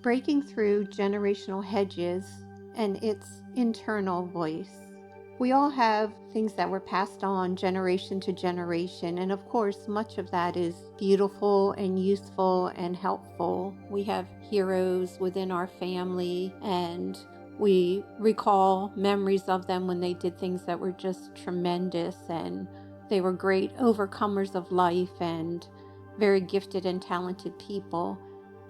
breaking through generational hedges and its internal voice. We all have things that were passed on generation to generation, and of course, much of that is beautiful and useful and helpful. We have heroes within our family, and we recall memories of them when they did things that were just tremendous, and they were great overcomers of life and very gifted and talented people.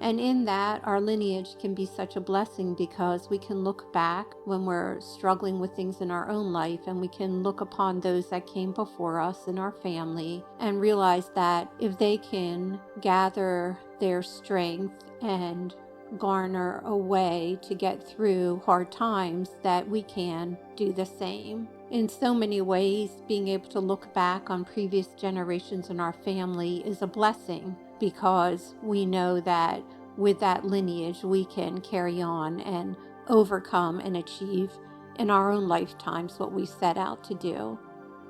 And in that, our lineage can be such a blessing because we can look back when we're struggling with things in our own life, and we can look upon those that came before us in our family and realize that if they can gather their strength and garner a way to get through hard times, that we can do the same. In so many ways, being able to look back on previous generations in our family is a blessing, because we know that with that lineage we can carry on and overcome and achieve in our own lifetimes what we set out to do.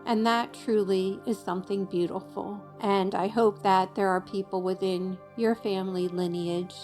And that truly is something beautiful. And I hope that there are people within your family lineage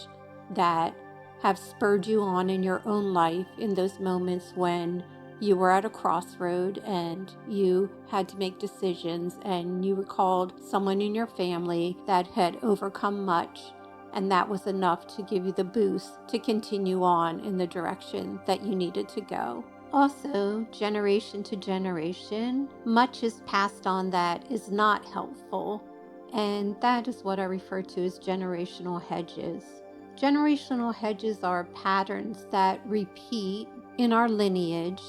that have spurred you on in your own life in those moments when you were at a crossroad and you had to make decisions, and you recalled someone in your family that had overcome much, and that was enough to give you the boost to continue on in the direction that you needed to go. Also, generation to generation, much is passed on that is not helpful, and that is what I refer to as generational hedges. Generational hedges are patterns that repeat in our lineage,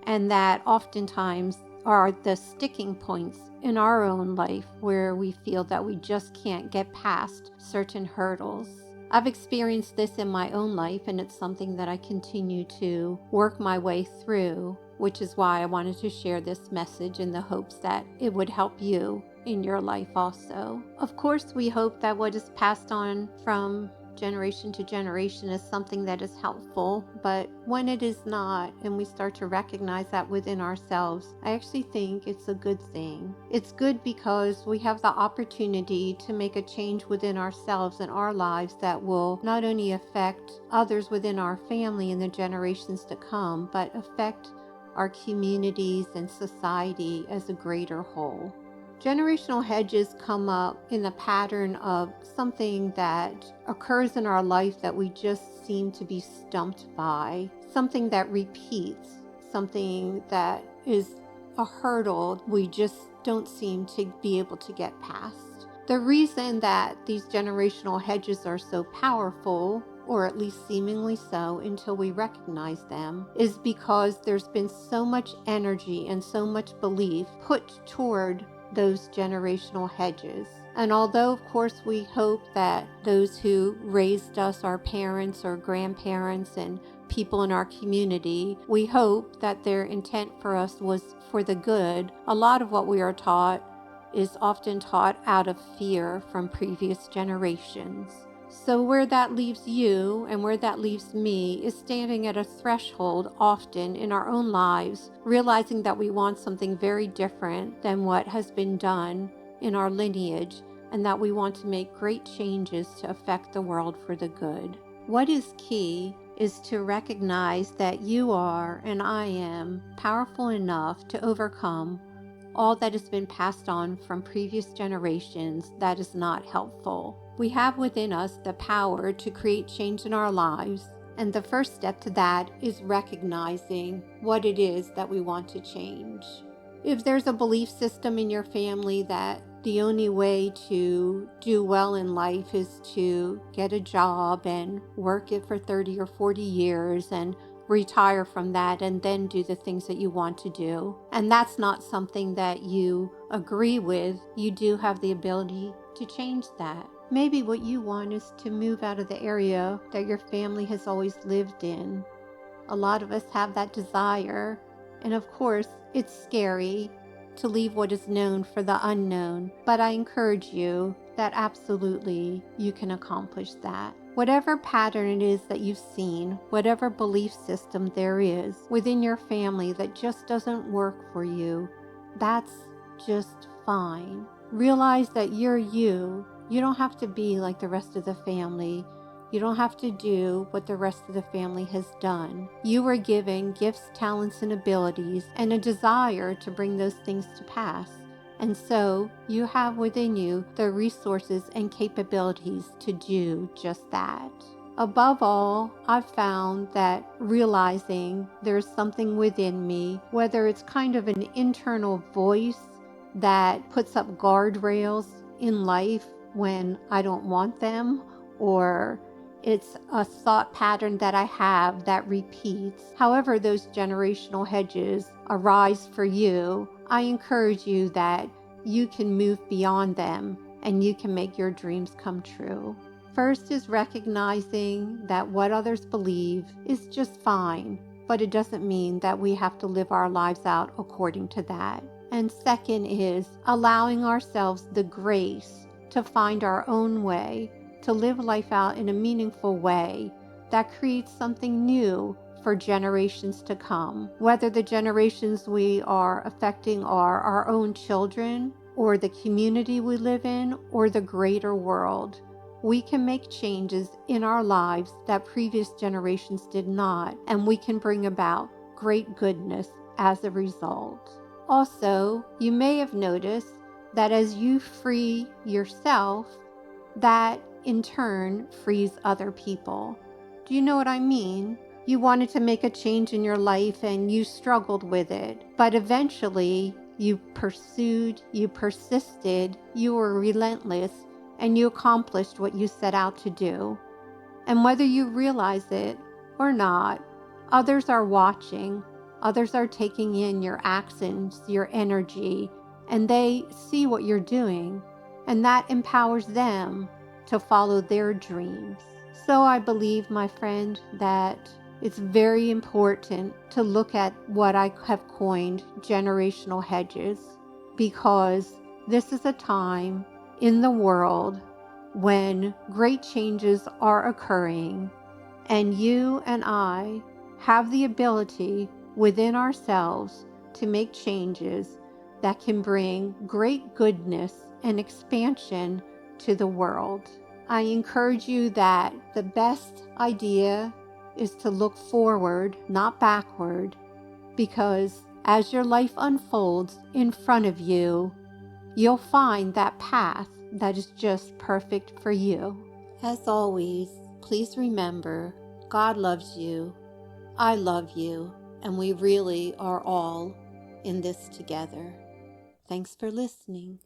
and that oftentimes are the sticking points in our own life where we feel that we just can't get past certain hurdles. I've experienced this in my own life, and it's something that I continue to work my way through, which is why I wanted to share this message in the hopes that it would help you in your life also. Of course, we hope that what is passed on from generation to generation is something that is helpful, but when it is not, and we start to recognize that within ourselves, I actually think it's a good thing. It's good because we have the opportunity to make a change within ourselves and our lives that will not only affect others within our family in the generations to come, but affect our communities and society as a greater whole. Generational hedges come up in the pattern of something that occurs in our life that we just seem to be stumped by, something that repeats, something that is a hurdle we just don't seem to be able to get past. The reason that these generational hedges are so powerful, or at least seemingly so until we recognize them, is because there's been so much energy and so much belief put toward those generational hedges. And although, of course, we hope that those who raised us, our parents or grandparents and people in our community, we hope that their intent for us was for the good, a lot of what we are taught is often taught out of fear from previous generations. So where that leaves you and where that leaves me is standing at a threshold often in our own lives, realizing that we want something very different than what has been done in our lineage, and that we want to make great changes to affect the world for the good. What is key is to recognize that you are, and I am, powerful enough to overcome all that has been passed on from previous generations that is not helpful. We have within us the power to create change in our lives, and the first step to that is recognizing what it is that we want to change. If there's a belief system in your family that the only way to do well in life is to get a job and work it for 30 or 40 years and retire from that and then do the things that you want to do, and that's not something that you agree with, you do have the ability to change that. Maybe what you want is to move out of the area that your family has always lived in. A lot of us have that desire, and of course, it's scary to leave what is known for the unknown, but I encourage you that absolutely you can accomplish that. Whatever pattern it is that you've seen, whatever belief system there is within your family that just doesn't work for you, that's just fine. Realize that you're you. You don't have to be like the rest of the family. You don't have to do what the rest of the family has done. You were given gifts, talents, and abilities, and a desire to bring those things to pass. And so you have within you the resources and capabilities to do just that. Above all, I've found that realizing there's something within me, whether it's kind of an internal voice that puts up guardrails in life when I don't want them, or it's a thought pattern that I have that repeats. However those generational hedges arise for you, I encourage you that you can move beyond them and you can make your dreams come true. First is recognizing that what others believe is just fine, but it doesn't mean that we have to live our lives out according to that. And second is allowing ourselves the grace to find our own way, to live life out in a meaningful way that creates something new for generations to come. Whether the generations we are affecting are our own children, or the community we live in, or the greater world, we can make changes in our lives that previous generations did not, and we can bring about great goodness as a result. Also, you may have noticed that as you free yourself, that in turn frees other people. Do you know what I mean? You wanted to make a change in your life and you struggled with it, but eventually you pursued, you persisted, you were relentless, and you accomplished what you set out to do. And whether you realize it or not, others are watching, others are taking in your actions, your energy, and they see what you're doing, and that empowers them to follow their dreams. So I believe, my friend, that it's very important to look at what I have coined generational hedges, because this is a time in the world when great changes are occurring, and you and I have the ability within ourselves to make changes that can bring great goodness and expansion to the world. I encourage you that the best idea is to look forward, not backward, because as your life unfolds in front of you, you'll find that path that is just perfect for you. As always, please remember, God loves you, I love you, and we really are all in this together. Thanks for listening.